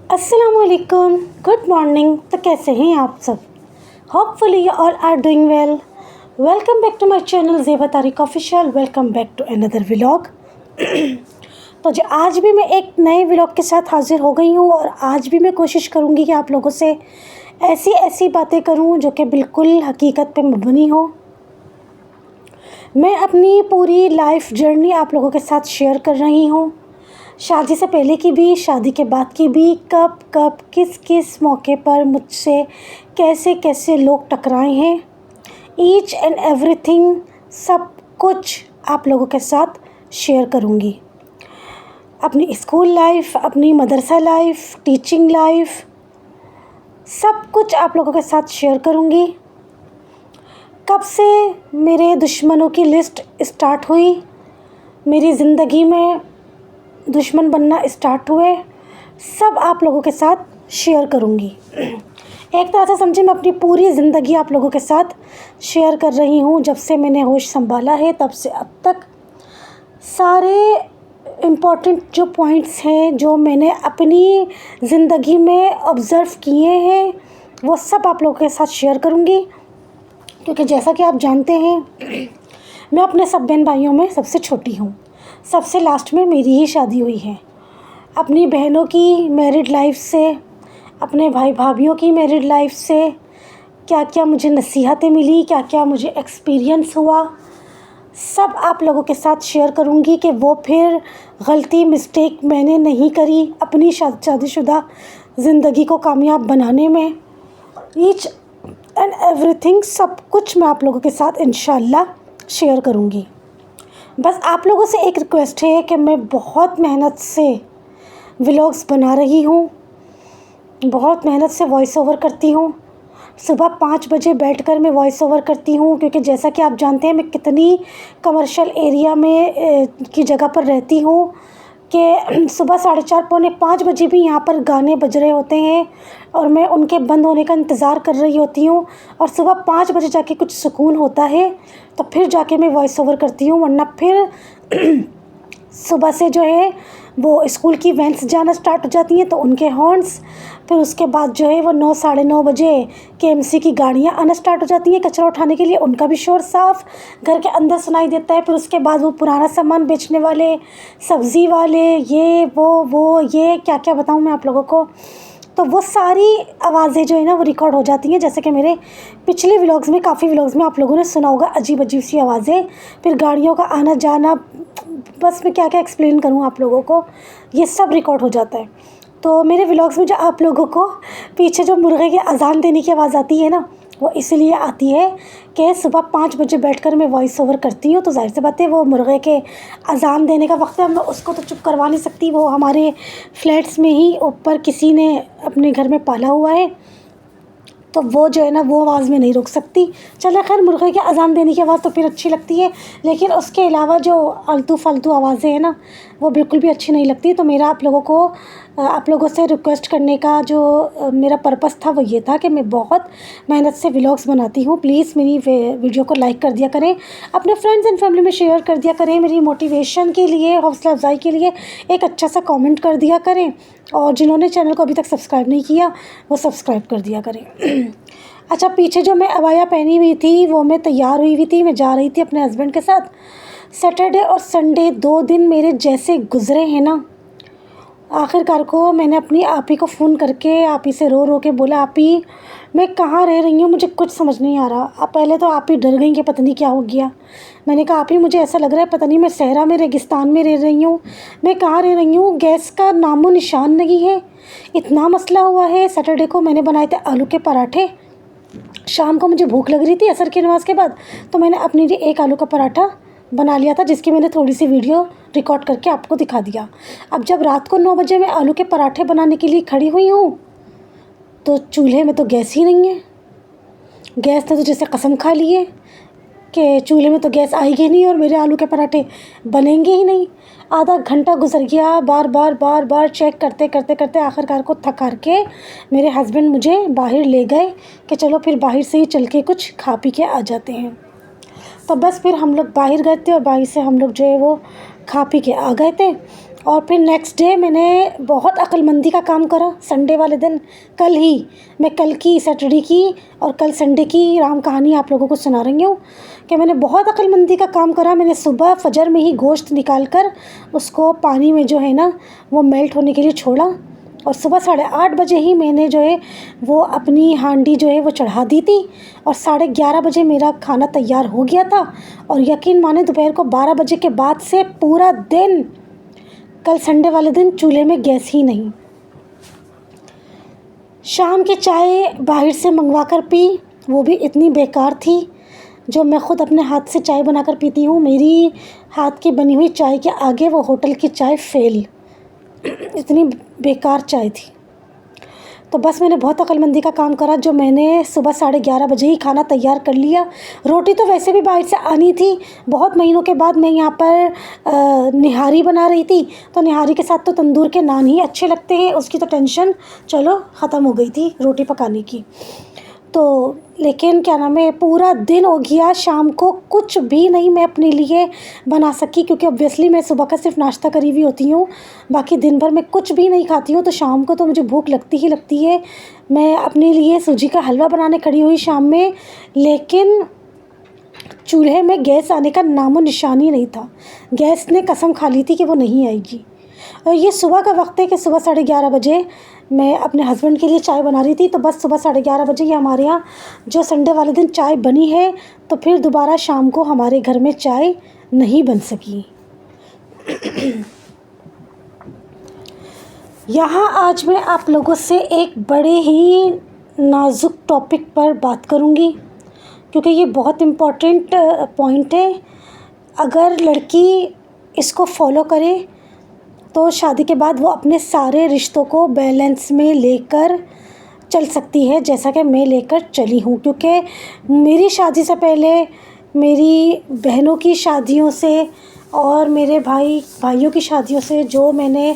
अस्सलामुअलैकुम, good morning. तो कैसे हैं आप सब? Hopefully you all are doing well. Welcome back to my channel Zeba Tariq official. Welcome back to another vlog. तो जो आज भी मैं एक नए व्लॉग के साथ हाज़िर हो गई हूँ और आज भी मैं कोशिश करूँगी कि आप लोगों से ऐसी ऐसी बातें करूँ जो कि बिल्कुल हकीकत पे मबनी हो। मैं अपनी पूरी लाइफ जर्नी आप लोगों के साथ शेयर कर रही हूँ, शादी से पहले की भी, शादी के बाद की भी। कब कब किस किस मौके पर मुझसे कैसे कैसे लोग टकराए हैं, ईच एंड एवरीथिंग, सब कुछ आप लोगों के साथ शेयर करूँगी। अपनी स्कूल लाइफ, अपनी मदरसा लाइफ, टीचिंग लाइफ, सब कुछ आप लोगों के साथ शेयर करूँगी। कब से मेरे दुश्मनों की लिस्ट स्टार्ट हुई, मेरी ज़िंदगी में दुश्मन बनना स्टार्ट हुए, सब आप लोगों के साथ शेयर करूँगी। एक तरह से समझे मैं अपनी पूरी ज़िंदगी आप लोगों के साथ शेयर कर रही हूँ। जब से मैंने होश संभाला है तब से अब तक सारे इम्पॉर्टेंट जो पॉइंट्स हैं जो मैंने अपनी ज़िंदगी में ऑब्ज़र्व किए हैं वो सब आप लोगों के साथ शेयर करूँगी। क्योंकि जैसा कि आप जानते हैं मैं अपने सब बहन भाइयों में सबसे छोटी हूँ, सबसे लास्ट में मेरी ही शादी हुई है। अपनी बहनों की मैरिड लाइफ से, अपने भाई भाभीयों की मैरिड लाइफ से क्या क्या मुझे नसीहतें मिली, क्या क्या मुझे एक्सपीरियंस हुआ, सब आप लोगों के साथ शेयर करूँगी कि वो फिर गलती मिस्टेक मैंने नहीं करी अपनी शादीशुदा ज़िंदगी को कामयाब बनाने में। ईच एंड एवरीथिंग, सब कुछ मैं आप लोगों के साथ इंशाल्लाह शेयर करूँगी। बस आप लोगों से एक रिक्वेस्ट है कि मैं बहुत मेहनत से व्लॉग्स बना रही हूँ, बहुत मेहनत से वॉइस ओवर करती हूँ। सुबह 5 बजे बैठकर मैं वॉइस ओवर करती हूँ, क्योंकि जैसा कि आप जानते हैं मैं कितनी कमर्शियल एरिया में की जगह पर रहती हूँ कि सुबह 4:30 पौने 5 बजे भी यहाँ पर गाने बज रहे होते हैं और मैं उनके बंद होने का इंतज़ार कर रही होती हूँ। और सुबह 5 बजे जाके कुछ सुकून होता है तो फिर जाके मैं वॉइस ओवर करती हूँ, वरना फिर सुबह से जो है वो स्कूल की वैन्स जाना स्टार्ट हो जाती हैं तो उनके हॉर्न्स, फिर उसके बाद जो है वो 9 साढ़े 9 बजे केएमसी की गाड़ियाँ आना स्टार्ट हो जाती हैं कचरा उठाने के लिए, उनका भी शोर साफ घर के अंदर सुनाई देता है। फिर उसके बाद वो पुराना सामान बेचने वाले, सब्ज़ी वाले, ये वो ये क्या क्या बताऊँ मैं आप लोगों को। तो वो सारी आवाज़ें जो है ना वो रिकॉर्ड हो जाती हैं। जैसे कि मेरे पिछले व्लॉग्स में, काफ़ी व्लॉग्स में आप लोगों ने सुना होगा अजीब अजीब सी आवाज़ें, फिर गाड़ियों का आना जाना, बस मैं क्या क्या एक्सप्लेन करूँ आप लोगों को, ये सब रिकॉर्ड हो जाता है। तो मेरे व्लॉग्स में जो आप लोगों को पीछे जो मुर्गे की अजान देने की आवाज़ आती है ना, वो इसलिए आती है कि सुबह 5 बजे बैठकर मैं वॉइस ओवर करती हूँ, तो जाहिर सी बात है वो मुर्गे के अजान देने का वक्त है, मैं उसको तो चुप करवा नहीं सकती। वो हमारे फ्लैट्स में ही ऊपर किसी ने अपने घर में पाला हुआ है, तो वो जो है ना वो आवाज़ में नहीं रोक सकती। चलो खैर, मुर्गे के अजान देने की आवाज़ तो फिर अच्छी लगती है, लेकिन उसके अलावा जो आलतू फालतू आवाज़ें हैं ना वो बिल्कुल भी अच्छी नहीं लगती। तो मेरा आप लोगों से रिक्वेस्ट करने का जो मेरा पर्पस था वो ये था कि मैं बहुत मेहनत से व्लॉग्स बनाती हूँ। प्लीज़ मेरी वीडियो को लाइक कर दिया करें, अपने फ्रेंड्स एंड फैमिली में शेयर कर दिया करें, मेरी मोटिवेशन के लिए, हौसला अफजाई के लिए एक अच्छा सा कमेंट कर दिया करें, और जिन्होंने चैनल को अभी तक सब्सक्राइब नहीं किया वो सब्सक्राइब कर दिया करें। अच्छा, पीछे जो मैं अबाया पहनी हुई थी वो मैं तैयार हुई हुई थी, मैं जा रही थी अपने हस्बैंड के साथ। सैटरडे और संडे 2 दिन मेरे जैसे गुजरे हैं ना, आखिरकार को मैंने अपनी आपी को फ़ोन करके आपी से रो रो के बोला, आपी मैं कहाँ रह रही हूँ, मुझे कुछ समझ नहीं आ रहा। अब पहले तो आपी डर गई कि पता नहीं क्या हो गया। मैंने कहा आपी मुझे ऐसा लग रहा है पता नहीं मैं सहरा में, रेगिस्तान में रह रही हूँ, मैं कहाँ रह रही हूँ, गैस का नामो निशान नहीं है, इतना मसला हुआ है। सैटरडे को मैंने बनाए थे आलू के पराठे, शाम को मुझे भूख लग रही थी असर की नमाज़ के बाद, तो मैंने अपने लिए एक आलू का पराठा बना लिया था, जिसकी मैंने थोड़ी सी वीडियो रिकॉर्ड करके आपको दिखा दिया। अब जब रात को 9 बजे मैं आलू के पराठे बनाने के लिए खड़ी हुई हूँ तो चूल्हे में तो गैस ही नहीं है। गैस ने तो जैसे कसम खा ली है कि चूल्हे में तो गैस आएगी नहीं और मेरे आलू के पराठे बनेंगे ही नहीं। आधा घंटा गुजर गया, बार बार चेक करते करते करते आखिरकार को थक हार के मेरे हस्बैंड मुझे बाहर ले गए कि चलो फिर बाहर से ही चल के कुछ खा पी के आ जाते हैं। तो बस फिर हम लोग बाहर गए थे और बाहर से हम लोग जो है वो खा पी के आ गए थे। और फिर नेक्स्ट डे मैंने बहुत अक्लमंदी का काम करा। संडे वाले दिन कल ही मैं कल की सैटरडे की और कल संडे की राम कहानी आप लोगों को सुना रही हूँ कि मैंने बहुत अक्लमंदी का काम करा। मैंने सुबह फजर में ही गोश्त निकाल कर उसको पानी में जो है ना वो मेल्ट होने के लिए छोड़ा और सुबह 8:30 बजे ही मैंने जो है वो अपनी हांडी जो है वो चढ़ा दी थी और 11:30 बजे मेरा खाना तैयार हो गया था। और यकीन माने दोपहर को 12 बजे के बाद से पूरा दिन, कल संडे वाले दिन, चूल्हे में गैस ही नहीं। शाम की चाय बाहर से मंगवा कर पी, वो भी इतनी बेकार थी। जो मैं ख़ुद अपने हाथ से चाय बनाकर पीती हूँ, मेरी हाथ की बनी हुई चाय के आगे वो होटल की चाय फेल। इतनी बेकार चाय थी। तो बस मैंने बहुत अक्लमंदी का काम करा जो मैंने सुबह 11:30 बजे ही खाना तैयार कर लिया। रोटी तो वैसे भी बाहर से आनी थी। बहुत महीनों के बाद मैं यहाँ पर निहारी बना रही थी, तो निहारी के साथ तो तंदूर के नान ही अच्छे लगते हैं। उसकी तो टेंशन चलो ख़त्म हो गई थी रोटी पकाने की। तो लेकिन क्या नाम है, पूरा दिन हो गया, शाम को कुछ भी नहीं मैं अपने लिए बना सकी क्योंकि ऑब्वियसली मैं सुबह का सिर्फ नाश्ता करी हुई होती हूँ, बाकी दिन भर मैं कुछ भी नहीं खाती हूँ। तो शाम को तो मुझे भूख लगती ही लगती है। मैं अपने लिए सूजी का हलवा बनाने खड़ी हुई शाम में, लेकिन चूल्हे में गैस आने का नामो निशान ही नहीं था। गैस ने कसम खा ली थी कि वो नहीं आएगी। और ये सुबह का वक्त है कि सुबह 11:30 बजे मैं अपने हस्बैंड के लिए चाय बना रही थी। तो बस सुबह 11:30 बजे ये हमारे यहाँ जो संडे वाले दिन चाय बनी है, तो फिर दोबारा शाम को हमारे घर में चाय नहीं बन सकी। यहाँ आज मैं आप लोगों से एक बड़े ही नाजुक टॉपिक पर बात करूँगी क्योंकि ये बहुत इम्पोर्टेंट पॉइंट है। अगर लड़की इसको फॉलो करे तो शादी के बाद वो अपने सारे रिश्तों को बैलेंस में लेकर चल सकती है, जैसा कि मैं लेकर चली हूँ। क्योंकि मेरी शादी से पहले मेरी बहनों की शादियों से और मेरे भाइयों की शादियों से जो मैंने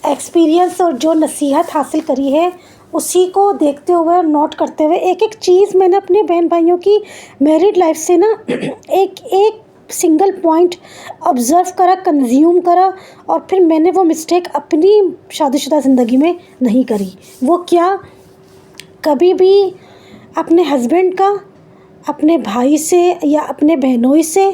एक्सपीरियंस और जो नसीहत हासिल करी है, उसी को देखते हुए और नोट करते हुए एक एक चीज़ मैंने अपने बहन भाइयों की मैरिड लाइफ से ना एक सिंगल पॉइंट ऑब्ज़र्व करा, कंज्यूम करा और फिर मैंने वो मिस्टेक अपनी शादीशुदा ज़िंदगी में नहीं करी। वो क्या, कभी भी अपने हस्बैंड का अपने भाई से या अपने बहनोई से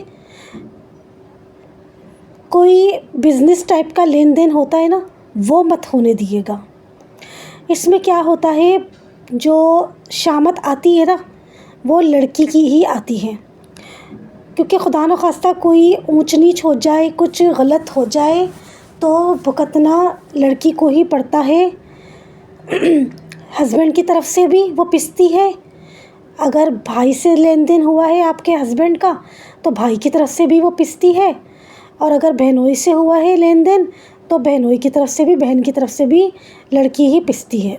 कोई बिज़नेस टाइप का लेन देन होता है ना, वो मत होने दिएगा। इसमें क्या होता है, जो शामत आती है ना वो लड़की की ही आती है, क्योंकि खुदा न खास्ता कोई ऊंच नीच हो जाए, कुछ गलत हो जाए तो भुगतना लड़की को ही पड़ता है। हस्बैंड की तरफ से भी वो पिसती है। अगर भाई से लेन देन हुआ है आपके हस्बैंड का तो भाई की तरफ से भी वो पिसती है, और अगर बहनोई से हुआ है लेन देन तो बहनोई की तरफ से भी, बहन की तरफ से भी लड़की ही पिसती है।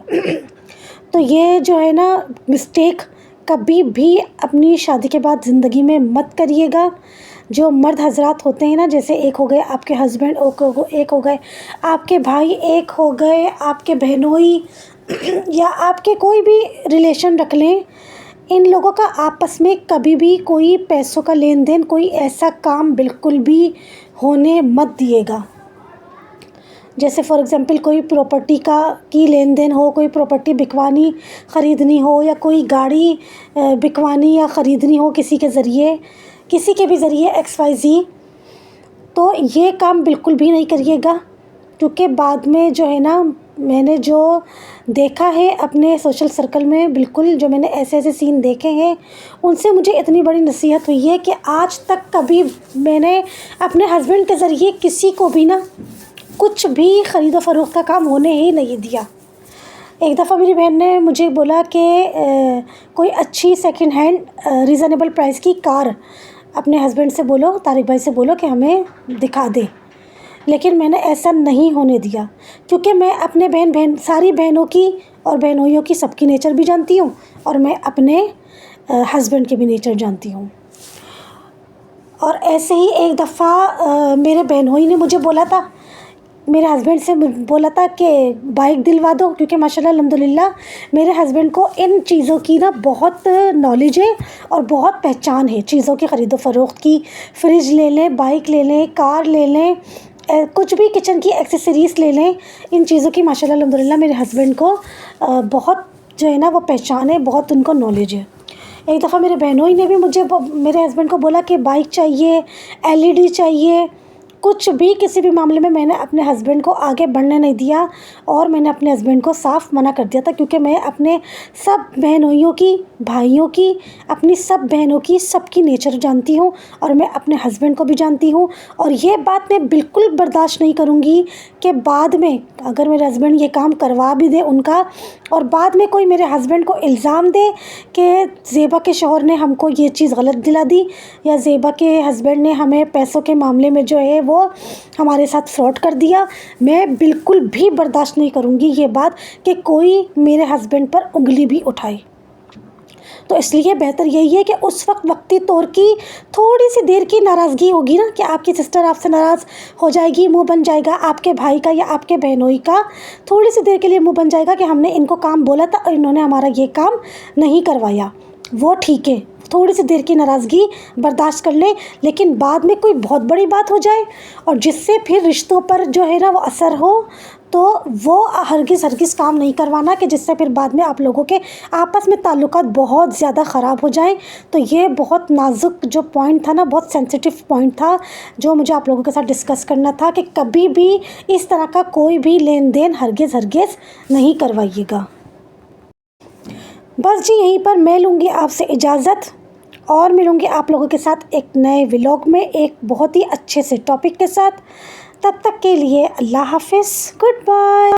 तो ये जो है ना मिस्टेक कभी भी अपनी शादी के बाद ज़िंदगी में मत करिएगा। जो मर्द हजरात होते हैं ना, जैसे एक हो गए आपके हस्बैंड, एक हो गए आपके भाई, एक हो गए आपके बहनोई या आपके कोई भी रिलेशन रख लें, इन लोगों का आपस में कभी भी कोई पैसों का लेन देन, कोई ऐसा काम बिल्कुल भी होने मत दिएगा। जैसे फॉर एग्ज़ाम्पल कोई प्रॉपर्टी की लेन देन हो, कोई प्रॉपर्टी बिकवानी ख़रीदनी हो, या कोई गाड़ी बिकवानी या ख़रीदनी हो किसी के ज़रिए, किसी के भी ज़रिए XYZ, तो ये काम बिल्कुल भी नहीं करिएगा। क्योंकि बाद में जो है ना, मैंने जो देखा है अपने सोशल सर्कल में, बिल्कुल जो मैंने ऐसे ऐसे सीन देखे हैं, उनसे मुझे इतनी बड़ी नसीहत हुई है कि आज तक कभी मैंने अपने हस्बैंड के ज़रिए किसी को भी ना कुछ भी ख़रीदो फ़रोख्त का काम होने ही नहीं दिया। एक दफ़ा मेरी बहन ने मुझे बोला कि कोई अच्छी सेकंड हैंड रीज़नेबल प्राइस की कार अपने हस्बैंड से बोलो, तारिक भाई से बोलो कि हमें दिखा दे। लेकिन मैंने ऐसा नहीं होने दिया, क्योंकि मैं अपने सारी बहनों की और बहनोइयों की सबकी नेचर भी जानती हूँ, और मैं अपने हस्बैंड के भी नेचर जानती हूँ। और ऐसे ही एक दफ़ा मेरे बहनोई ने मुझे बोला था, मेरे हस्बैंड से बोला था कि बाइक दिलवा दो, क्योंकि माशाल्लाह अल्हम्दुलिल्लाह मेरे हस्बैंड को इन चीज़ों की ना बहुत नॉलेज है और बहुत पहचान है चीज़ों की ख़रीदो फ़रोख्त की। फ्रिज ले लें, बाइक ले लें, कार ले लें, कुछ भी किचन की एक्सेसरीज़ ले लें, इन चीज़ों की माशाल्लाह अल्हम्दुलिल्लाह मेरे हस्बैंड को बहुत जो है ना वो पहचान है, बहुत उनको नॉलेज है। एक दफ़ा मेरे बहनोई ने भी मुझे मेरे हस्बैंड को बोला कि बाइक चाहिए, एलईडी चाहिए, कुछ भी किसी भी मामले में मैंने अपने हस्बैंड को आगे बढ़ने नहीं दिया और मैंने अपने हस्बैंड को साफ़ मना कर दिया था, क्योंकि मैं अपने सब बहनोइयों की, भाइयों की, अपनी सब बहनों की, सबकी नेचर जानती हूँ और मैं अपने हस्बैंड को भी जानती हूँ। और ये बात मैं बिल्कुल बर्दाश्त नहीं करूँगी कि बाद में अगर मेरे हस्बैंड ये काम करवा भी दे उनका, और बाद में कोई मेरे हस्बैंड को इल्ज़ाम दे कि ज़ेबा के शौहर ने हमको ये चीज़ गलत दिला दी, या ज़ेबा के हस्बैंड ने हमें पैसों के मामले में जो है वो हमारे साथ फ्रॉड कर दिया। मैं बिल्कुल भी बर्दाश्त नहीं करूँगी ये बात कि कोई मेरे हस्बैंड पर उंगली भी उठाए। तो इसलिए बेहतर यही है कि उस वक्त वक्ती तौर की थोड़ी सी देर की नाराज़गी होगी ना, कि आपकी सिस्टर आपसे नाराज़ हो जाएगी, मुंह बन जाएगा आपके भाई का या आपके बहनोई का, थोड़ी सी देर के लिए मुंह बन जाएगा कि हमने इनको काम बोला था और इन्होंने हमारा ये काम नहीं करवाया, वो ठीक है, थोड़ी सी देर की नाराज़गी बर्दाश्त कर लें। लेकिन बाद में कोई बहुत बड़ी बात हो जाए और जिससे फिर रिश्तों पर जो है ना वो असर हो, तो वो हरगिज़ काम नहीं करवाना, कि जिससे फिर बाद में आप लोगों के आपस में ताल्लुकात बहुत ज़्यादा ख़राब हो जाएं। तो ये बहुत नाजुक जो पॉइंट था ना, बहुत सेंसिटिव पॉइंट था जो मुझे आप लोगों के साथ डिस्कस करना था, कि कभी भी इस तरह का कोई भी लेन देन हरगिज़ नहीं करवाइएगा। बस जी यहीं पर मैं लूँगी आपसे इजाज़त और मिलूँगी आप लोगों के साथ एक नए व्लॉग में एक बहुत ही अच्छे से टॉपिक के साथ। तब तक के लिए अल्लाह हाफ़िज़, गुड बाय।